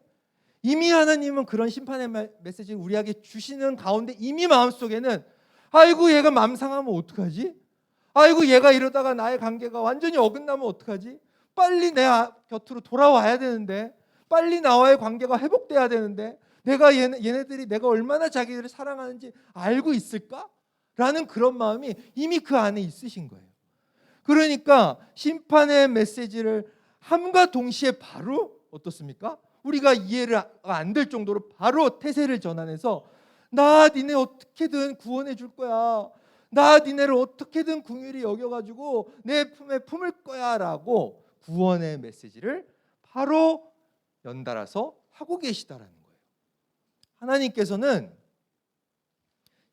이미 하나님은 그런 심판의 메시지를 우리에게 주시는 가운데 이미 마음속에는 아이고 얘가 마음 상하면 어떡하지? 아이고 얘가 이러다가 나의 관계가 완전히 어긋나면 어떡하지? 빨리 내 곁으로 돌아와야 되는데 빨리 나와의 관계가 회복돼야 되는데 내가 얘네들이 내가 얼마나 자기들을 사랑하는지 알고 있을까? 라는 그런 마음이 이미 그 안에 있으신 거예요. 그러니까 심판의 메시지를 함과 동시에 바로 어떻습니까? 우리가 이해가 안 될 정도로 바로 태세를 전환해서 나 니네 어떻게든 구원해 줄 거야. 나 니네를 어떻게든 긍휼히 여겨가지고 내 품에 품을 거야 라고 구원의 메시지를 바로 연달아서 하고 계시다라는 거예요. 하나님께서는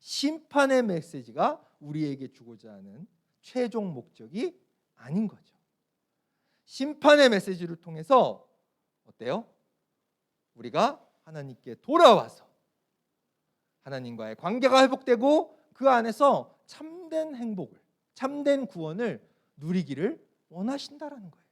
심판의 메시지가 우리에게 주고자 하는 최종 목적이 아닌 거죠. 심판의 메시지를 통해서 어때요? 우리가 하나님께 돌아와서 하나님과의 관계가 회복되고 그 안에서 참된 행복을, 참된 구원을 누리기를 원하신다라는 거예요.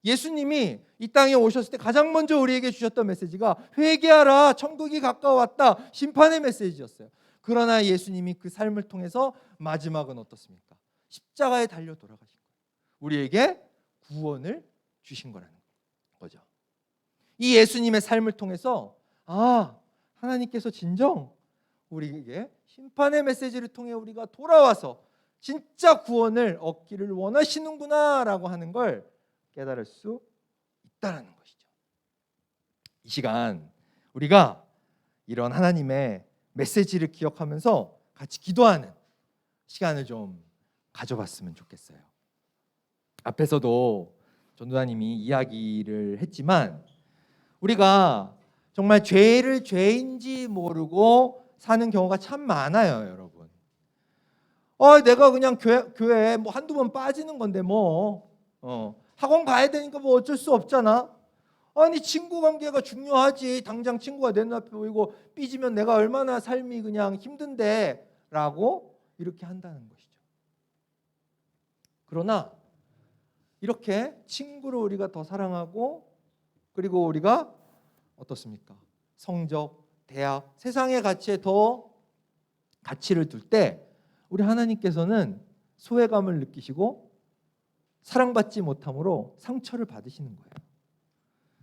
예수님이 이 땅에 오셨을 때 가장 먼저 우리에게 주셨던 메시지가 회개하라, 천국이 가까워왔다, 심판의 메시지였어요. 그러나 예수님이 그 삶을 통해서 마지막은 어떻습니까? 십자가에 달려 돌아가신 거예요. 우리에게 구원을 주신 거라는 거죠. 이 예수님의 삶을 통해서 하나님께서 진정 우리에게 심판의 메시지를 통해 우리가 돌아와서 진짜 구원을 얻기를 원하시는구나 라고 하는 걸 깨달을 수 있다는 것이죠. 이 시간 우리가 이런 하나님의 메시지를 기억하면서 같이 기도하는 시간을 좀 가져봤으면 좋겠어요. 앞에서도 전도사님이 이야기를 했지만 우리가 정말 죄를 죄인지 모르고 사는 경우가 참 많아요, 여러분. 내가 그냥 교회에 뭐 한두 번 빠지는 건데 학원 가야 되니까 뭐 어쩔 수 없잖아. 아니, 친구 관계가 중요하지. 당장 친구가 내 눈앞에 보이고 삐지면 내가 얼마나 삶이 그냥 힘든데 라고 이렇게 한다는 것이죠. 그러나 이렇게 친구를 우리가 더 사랑하고, 그리고 우리가 어떻습니까? 성적, 대학, 세상의 가치에 더 가치를 둘 때 우리 하나님께서는 소외감을 느끼시고 사랑받지 못함으로 상처를 받으시는 거예요.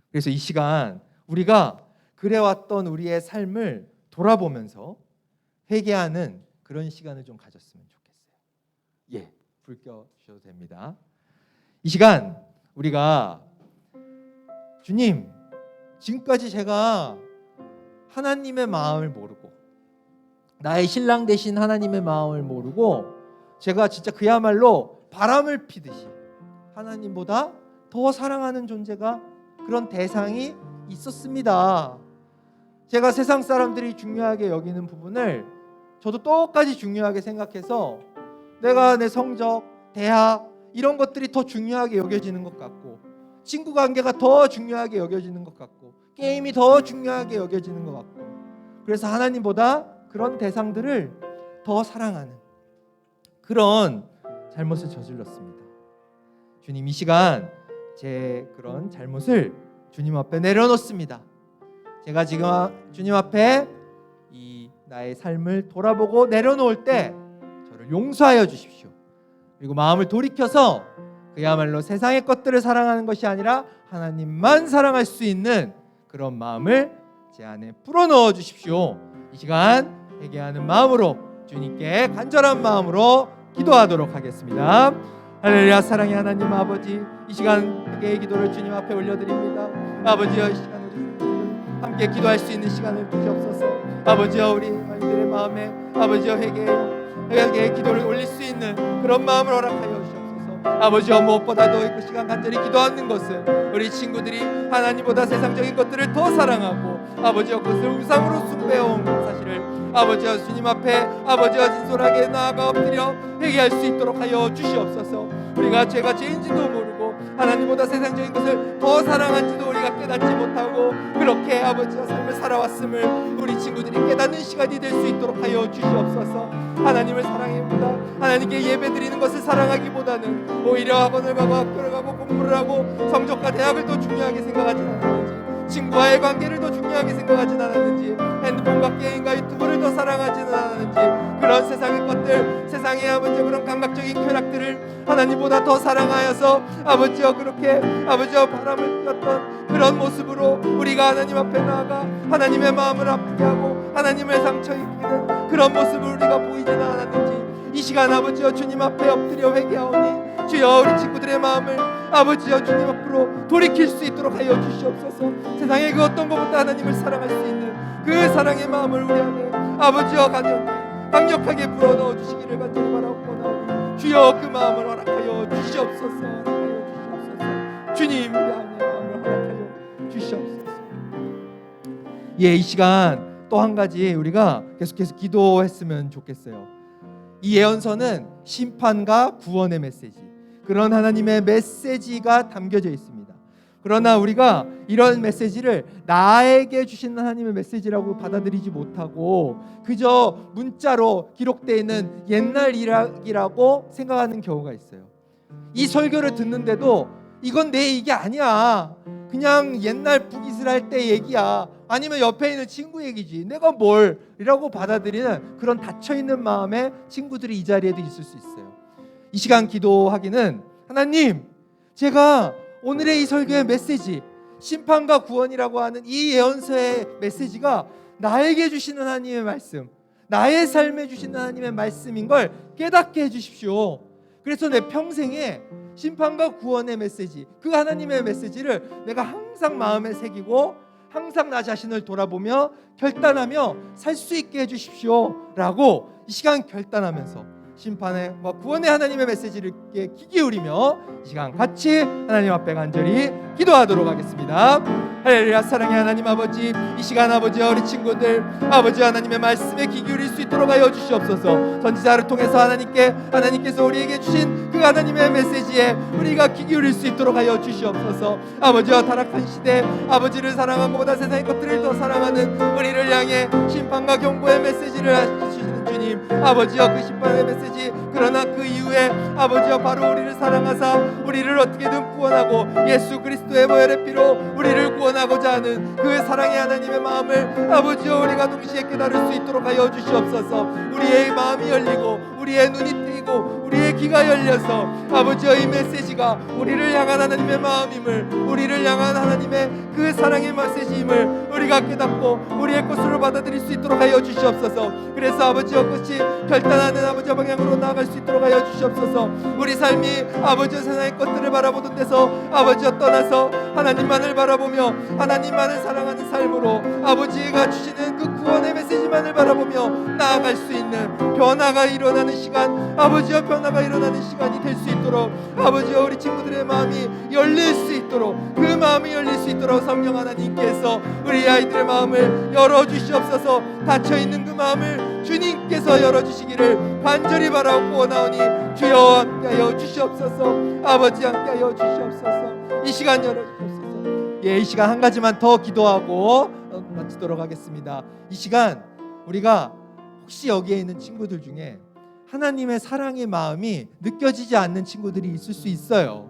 그래서 이 시간 우리가 그래왔던 우리의 삶을 돌아보면서 회개하는 그런 시간을 좀 가졌으면 좋겠어요. 불 켜주셔도 됩니다. 이 시간 우리가 주님, 지금까지 제가 하나님의 마음을 모르고 나의 신랑 되신 하나님의 마음을 모르고 제가 진짜 그야말로 바람을 피듯이 하나님보다 더 사랑하는 존재가, 그런 대상이 있었습니다. 제가 세상 사람들이 중요하게 여기는 부분을 저도 똑같이 중요하게 생각해서 내가 내 성적, 대학 이런 것들이 더 중요하게 여겨지는 것 같고, 친구 관계가 더 중요하게 여겨지는 것 같고, 게임이 더 중요하게 여겨지는 것 같고, 그래서 하나님보다 그런 대상들을 더 사랑하는 그런 잘못을 저질렀습니다. 주님, 이 시간 제 그런 잘못을 주님 앞에 내려놓습니다. 제가 지금 주님 앞에 이 나의 삶을 돌아보고 내려놓을 때 저를 용서하여 주십시오. 그리고 마음을 돌이켜서 그야말로 세상의 것들을 사랑하는 것이 아니라 하나님만 사랑할 수 있는 그런 마음을 제 안에 불어넣어 주십시오. 이 시간 회개하는 마음으로 주님께 간절한 마음으로 기도하도록 하겠습니다. 할렐루야. 사랑의 하나님 아버지, 이 시간 회개의 기도를 주님 앞에 올려드립니다. 아버지여, 이 시간 우리 함께 기도할 수 있는 시간을 주시옵소서. 아버지여, 우리 아이들의 마음에 아버지여 회개의 기도를 올릴 수 있는 그런 마음을 허락하여 주시옵소서. 아버지여, 무엇보다도 그 시간 간절히 기도하는 것은 우리 친구들이 하나님보다 세상적인 것들을 더 사랑하고 아버지여 그것을 우상으로 숭배해온 사실을 아버지여 주님 앞에 아버지여 진솔하게 나아가 엎드려 회개할 수 있도록 하여 주시옵소서. 우리가 죄가 죄인지도 모르고 하나님보다 세상적인 것을 더 사랑한지도 우리가 깨닫지 못하고 그렇게 아버지여 삶을 살아왔음을 우리 친구들이 깨닫는 시간이 될 수 있도록 하여 주시옵소서. 하나님을 사랑해보다 하나님께 예배드리는 것을 사랑하기보다는 오히려 학원을 가고 학교를 가고 공부를 하고 성적과 대학을 더 중요하게 생각하지 않았는지, 친구와의 관계를 더 중요하게 생각하진 않았는지, 핸드폰과 게임과 유튜브를 더 사랑하지는 않았는지, 그런 세상의 것들, 세상의 아버지여 그런 감각적인 쾌락들을 하나님보다 더 사랑하여서 아버지여 그렇게 아버지여 바람을 피웠던 그런 모습으로 우리가 하나님 앞에 나아가 하나님의 마음을 아프게 하고 하나님의 상처 입히는 그런 모습을 우리가 보이지는 않았는지, 이 시간 아버지여 주님 앞에 엎드려 회개하오니 주여 우리 친구들의 마음을 아버지여 주님 앞으로 돌이킬 수 있도록 하여 주시옵소서. 세상의 그 어떤 것보다 하나님을 사랑할 수 있는 그 사랑의 마음을 우리 안에 아버지여 강력하게 불어넣어 주시기를 간절히 바라옵고나오니 주여 그 마음을 허락하여 주시옵소서. 주님, 우리 안에 마음을 허락하여 주시옵소서. 이 시간 또 한 가지 우리가 계속해서 기도했으면 좋겠어요. 이 예언서는 심판과 구원의 메시지, 그런 하나님의 메시지가 담겨져 있습니다. 그러나 우리가 이런 메시지를 나에게 주신 하나님의 메시지라고 받아들이지 못하고 그저 문자로 기록되어 있는 옛날 이야기라고 생각하는 경우가 있어요. 이 설교를 듣는데도 이건 내 얘기 아니야, 그냥 옛날 북이스라엘 때 얘기야, 아니면 옆에 있는 친구 얘기지, 내가 뭘 이라고 받아들이는 그런 닫혀있는 마음의 친구들이 이 자리에도 있을 수 있어요. 이 시간 기도하기는, 하나님, 제가 오늘의 이 설교의 메시지, 심판과 구원이라고 하는 이 예언서의 메시지가 나에게 주시는 하나님의 말씀, 나의 삶에 주시는 하나님의 말씀인 걸 깨닫게 해주십시오. 그래서 내 평생에 심판과 구원의 메시지, 그 하나님의 메시지를 내가 항상 마음에 새기고 항상 나 자신을 돌아보며 결단하며 살 수 있게 해주십시오 라고 이 시간 결단하면서 심판의 구원의 하나님의 메시지를 귀 기울이며 이 시간 같이 하나님 앞에 간절히 기도하도록 하겠습니다. 할렐루야. 사랑의 하나님 아버지, 이 시간 아버지와 우리 친구들 아버지 하나님의 말씀에 귀 기울일 수 있도록 하여 주시옵소서. 선지자를 통해서 하나님께서 우리에게 주신 그 하나님의 메시지에 우리가 귀 기울일 수 있도록 하여 주시옵소서. 아버지와 타락한 시대 아버지를 사랑한 것보다 세상의 것들을 더 사랑하는 우리를 향해 심판과 경고의 메시지를 하시는 주님, 아버지여 그 심판의 메시지, 그러나 그 이후에 아버지여 바로 우리를 사랑하사 우리를 어떻게든 구원하고 예수 그리스도의 보혈의 피로 우리를 구원하고자 하는 그 사랑의 하나님의 마음을 아버지여 우리가 동시에 깨달을 수 있도록 하여 주시옵소서. 우리의 마음이 열리고 우리의 눈이 뜨이고 우리의 귀가 열려서 아버지여 이 메시지가 우리를 향한 하나님의 마음임을, 우리를 향한 하나님의 그 사랑의 메시지임을 우리가 깨닫고 우리의 것으로 받아들일 수 있도록 하여 주시옵소서. 그래서 아버지여 끝이 결단하는 아버지의 방향으로 나아갈 수 있도록 하여 주시옵소서. 우리 삶이 아버지여 세상의 것들을 바라보던 데서 아버지여 떠나서 하나님만을 바라보며 하나님만을 사랑하는 삶으로 아버지가 주시는 그 구원의 메시지만을 바라보며 나아갈 수 있는 변화가 일어나는 시간, 아버지여 변화가 일어나는 시간이 될 수 있도록 아버지여 우리 친구들의 마음이 열릴 수 있도록, 그 마음이 열릴 수 있도록 성령 하나님께서 우리 아이들의 마음을 열어주시옵소서. 닫혀있는 그 마음을 주님께서 열어주시기를 간절히 바라고 원하오니 주여 함께하여 주시옵소서. 아버지 함께하여 주시옵소서. 이 시간 열어주시옵소서. 이 시간 한 가지만 더 기도하고 마치도록 하겠습니다. 이 시간 우리가 혹시 여기에 있는 친구들 중에 하나님의 사랑의 마음이 느껴지지 않는 친구들이 있을 수 있어요.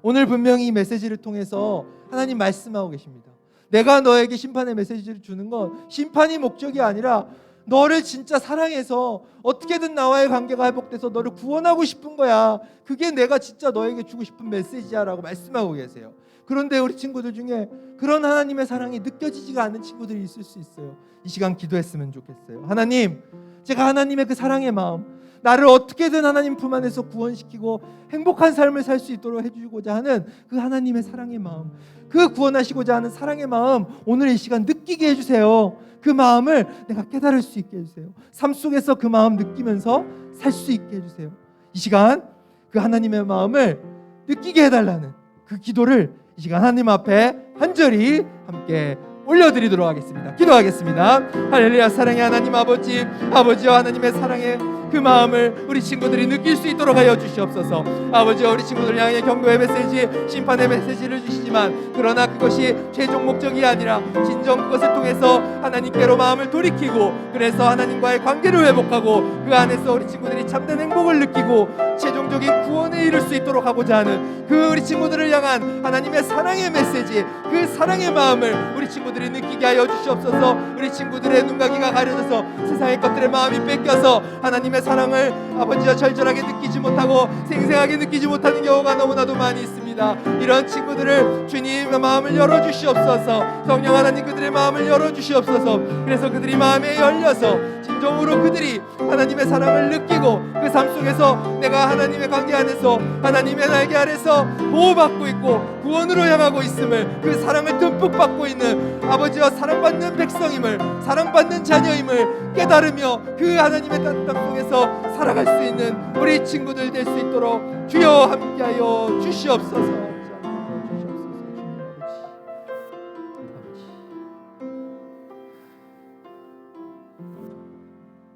오늘 분명히 이 메시지를 통해서 하나님 말씀하고 계십니다. 내가 너에게 심판의 메시지를 주는 건 심판이 목적이 아니라 너를 진짜 사랑해서 어떻게든 나와의 관계가 회복돼서 너를 구원하고 싶은 거야. 그게 내가 진짜 너에게 주고 싶은 메시지야 라고 말씀하고 계세요. 그런데 우리 친구들 중에 그런 하나님의 사랑이 느껴지지가 않는 친구들이 있을 수 있어요. 이 시간 기도했으면 좋겠어요. 하나님, 제가 하나님의 그 사랑의 마음, 나를 어떻게든 하나님 품 안에서 구원시키고 행복한 삶을 살 수 있도록 해주고자 하는 그 하나님의 사랑의 마음, 그 구원하시고자 하는 사랑의 마음, 오늘 이 시간 느끼게 해주세요. 그 마음을 내가 깨달을 수 있게 해주세요. 삶 속에서 그 마음 느끼면서 살 수 있게 해주세요. 이 시간 그 하나님의 마음을 느끼게 해달라는 그 기도를 이 시간 하나님 앞에 간절히 함께 올려드리도록 하겠습니다. 기도하겠습니다. 할렐루야. 사랑의 하나님 아버지, 아버지와 하나님의 사랑의 그 마음을 우리 친구들이 느낄 수 있도록 하여 주시옵소서. 아버지와 우리 친구들 향해 경고의 메시지, 심판의 메시지를 주시지만 그러나 그것이 최종 목적이 아니라 진정 그것을 통해서 하나님께로 마음을 돌이키고 그래서 하나님과의 관계를 회복하고 그 안에서 우리 친구들이 참된 행복을 느끼고 최종적인 구원에 이를 수 있도록 하고자 하는 그 우리 친구들을 향한 하나님의 사랑의 메시지, 그 사랑의 마음을 우리 친구들이 느끼게 하여 주시옵소서. 우리 친구들의 눈과 귀가 가려져서 세상의 것들의 마음이 뺏겨서 하나님의 사랑을 아버지와 절절하게 느끼지 못하고 생생하게 느끼지 못하는 경우가 너무나도 많이 있습니다. 이런 친구들을 주님의 마음을 열어주시옵소서. 성령 하나님 그들의 마음을 열어주시옵소서. 그래서 그들이 마음에 열려서 진정으로 그들이 하나님의 사랑을 느끼고 그 삶 속에서 내가 하나님의 관계 안에서 하나님의 날개 아래서 보호받고 있고 구원으로 향하고 있음을, 그 사랑을 듬뿍 받고 있는 아버지와 사랑받는 백성임을, 사랑받는 자녀임을 깨달으며 그 하나님의 따뜻함 속에서 살아갈 수 있는 우리 친구들 될 수 있도록 주여 함께하여 주시옵소서.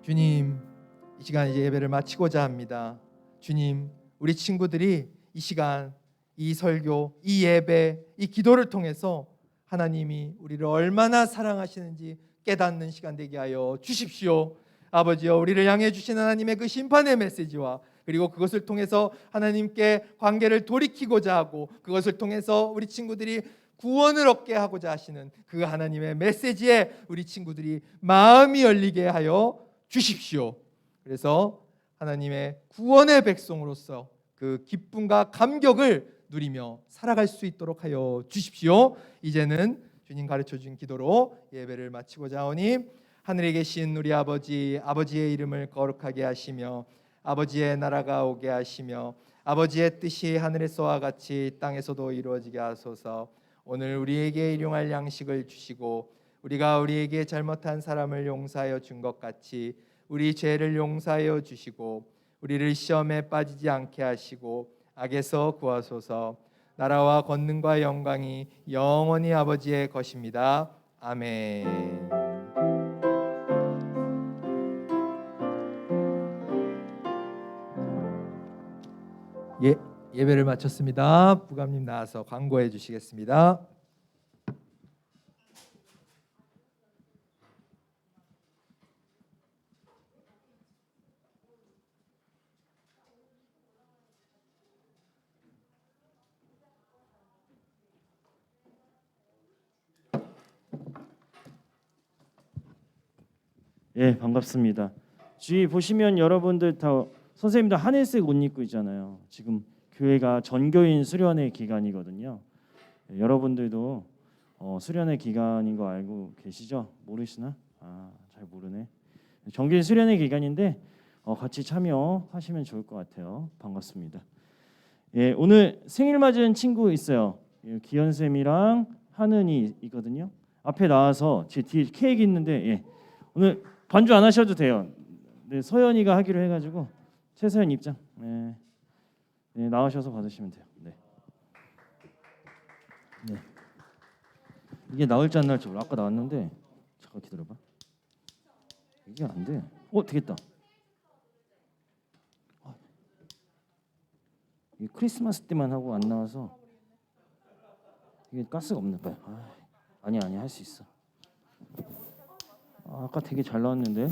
주님, 이 시간 이제 예배를 마치고자 합니다. 주님, 우리 친구들이 이 시간, 이 설교, 이 예배, 이 기도를 통해서 하나님이 우리를 얼마나 사랑하시는지 깨닫는 시간 되게 하여 주십시오. 아버지여, 우리를 향해 주신 하나님의 그 심판의 메시지와 그리고 그것을 통해서 하나님께 관계를 돌이키고자 하고 그것을 통해서 우리 친구들이 구원을 얻게 하고자 하시는 그 하나님의 메시지에 우리 친구들이 마음이 열리게 하여 주십시오. 그래서 하나님의 구원의 백성으로서 그 기쁨과 감격을 누리며 살아갈 수 있도록 하여 주십시오. 이제는 주님 가르쳐 준 기도로 예배를 마치고자 하오니, 하늘에 계신 우리 아버지, 아버지의 이름을 거룩하게 하시며 아버지의 나라가 오게 하시며 아버지의 뜻이 하늘에서와 같이 땅에서도 이루어지게 하소서. 오늘 우리에게 일용할 양식을 주시고 우리가 우리에게 잘못한 사람을 용서하여 준 것 같이 우리 죄를 용서하여 주시고 우리를 시험에 빠지지 않게 하시고 악에서 구하소서. 나라와 권능과 영광이 영원히 아버지의 것입니다. 아멘. 예배를 마쳤습니다. 부감님 나와서 광고해 주시겠습니다. 예, 반갑습니다. 주위 보시면 여러분들 다 선생님들 하늘색 옷 입고 있잖아요. 지금 교회가 전교인 수련회 기간이거든요. 예, 여러분들도 수련회 기간인 거 알고 계시죠? 모르시나? 잘 모르네. 전교인 수련회 기간인데 같이 참여하시면 좋을 것 같아요. 반갑습니다. 예, 오늘 생일 맞은 친구 있어요. 예, 기현 쌤이랑 하은이 있거든요. 앞에 나와서 제 뒤에 케이크 있는데 예, 오늘 반주 안 하셔도 돼요. 네, 서연이가 하기로 해가지고 최서연 입장. 네, 네, 나오셔서 받으시면 돼요. 네. 네. 이게 나올지 안 나올지 몰라. 아까 나왔는데 잠깐 기다려봐. 이게 안 돼. 되겠다. 이게 크리스마스 때만 하고 안 나와서 이게 가스가 없나 봐요. 아니 할 수 있어. 아까 되게 잘 나왔는데.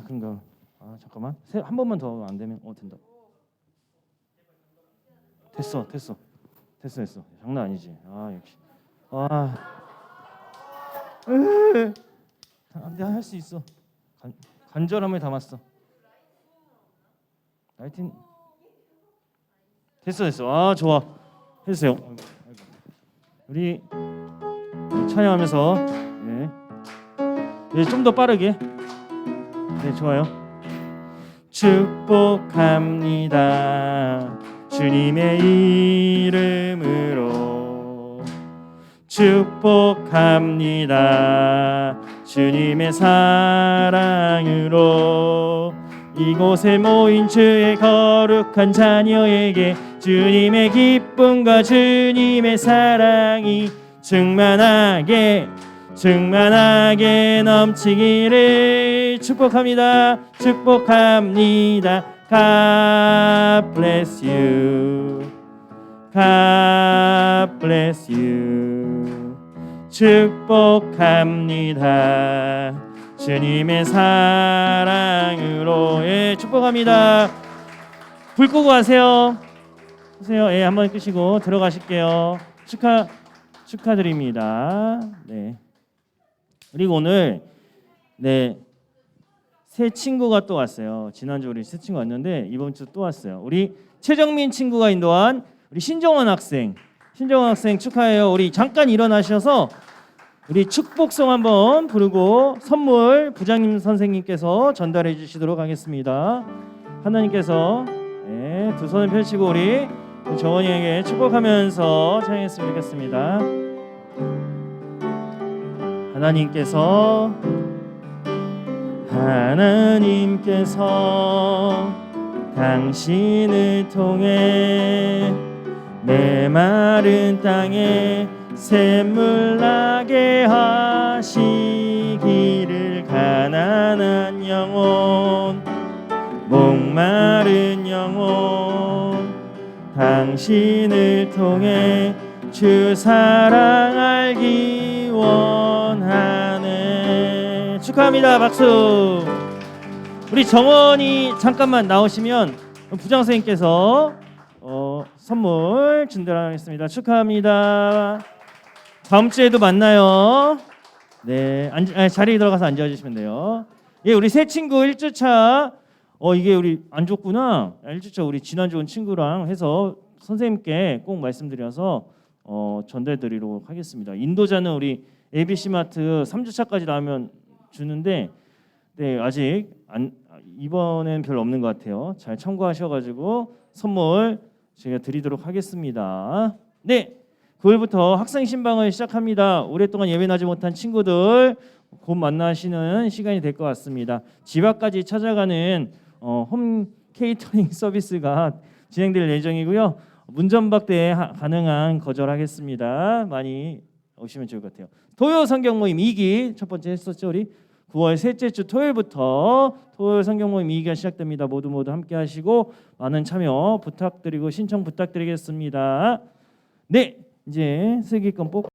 그런가. 잠깐만. 한 번만 더 안 되면 된다. 됐어. 장난 아니지. 역시. 내가 할 수 있어. 간절함을 담았어. 라이팅. 됐어. 좋아. 해주세요. 우리 찬양하면서 좀 더 빠르게. 네, 좋아요. 축복합니다. 주님의 이름으로 축복합니다. 주님의 사랑으로 이곳에 모인 주의 거룩한 자녀에게 주님의 기쁨과 주님의 사랑이 충만하게 넘치기를 축복합니다. God bless you. 축복합니다. 주님의 사랑으로 축복합니다. 불 끄고 하세요. 한번 끄시고 들어가실게요. 축하드립니다. 네. 그리고 오늘 새 친구가 또 왔어요. 지난주 우리 새 친구 왔는데 이번 주 또 왔어요. 우리 최정민 친구가 인도한 우리 신정원 학생 축하해요. 우리 잠깐 일어나셔서 우리 축복송 한번 부르고 선물 부장님 선생님께서 전달해 주시도록 하겠습니다. 하나님께서 두 손을 펼치고 우리 정원이에게 축복하면서 찬양했으면 좋겠습니다. 하나님께서 당신을 통해 메마른 땅에 샘물 나게 하시기를 가난한 영혼 목마른 영혼 당신을 통해 주 사랑 알기 원하네. 축하합니다. 박수. 우리 정원이 잠깐만 나오시면 부장 선생님께서 선물 전달하겠습니다. 축하합니다. 다음 주에도 만나요. 네, 자리에 들어가서 앉아주시면 돼요. 우리 새 친구 1주차 이게 우리 안 줬구나. 1주차 우리 지난주 온 친구랑 해서 선생님께 꼭 말씀드려서 전달드리도록 하겠습니다. 인도자는 우리 ABC마트 3주차까지 나오면 주는데 아직 이번엔 별로 없는 것 같아요. 잘 참고하셔가지고 선물 제가 드리도록 하겠습니다. 네, 9월부터 학생 신방을 시작합니다. 오랫동안 예배나지 못한 친구들 곧 만나시는 시간이 될 것 같습니다. 집 앞까지 찾아가는 홈 케이터링 서비스가 진행될 예정이고요. 문전박대 가능한 거절하겠습니다. 많이 오시면 좋을 것 같아요. 토요 성경 모임 2기 첫 번째 했었죠. 우리 9월 셋째 주 토요일부터 토요 성경 모임 2기가 시작됩니다. 모두 함께 하시고 많은 참여 부탁드리고 신청 부탁드리겠습니다. 네, 이제 슬기건 뽑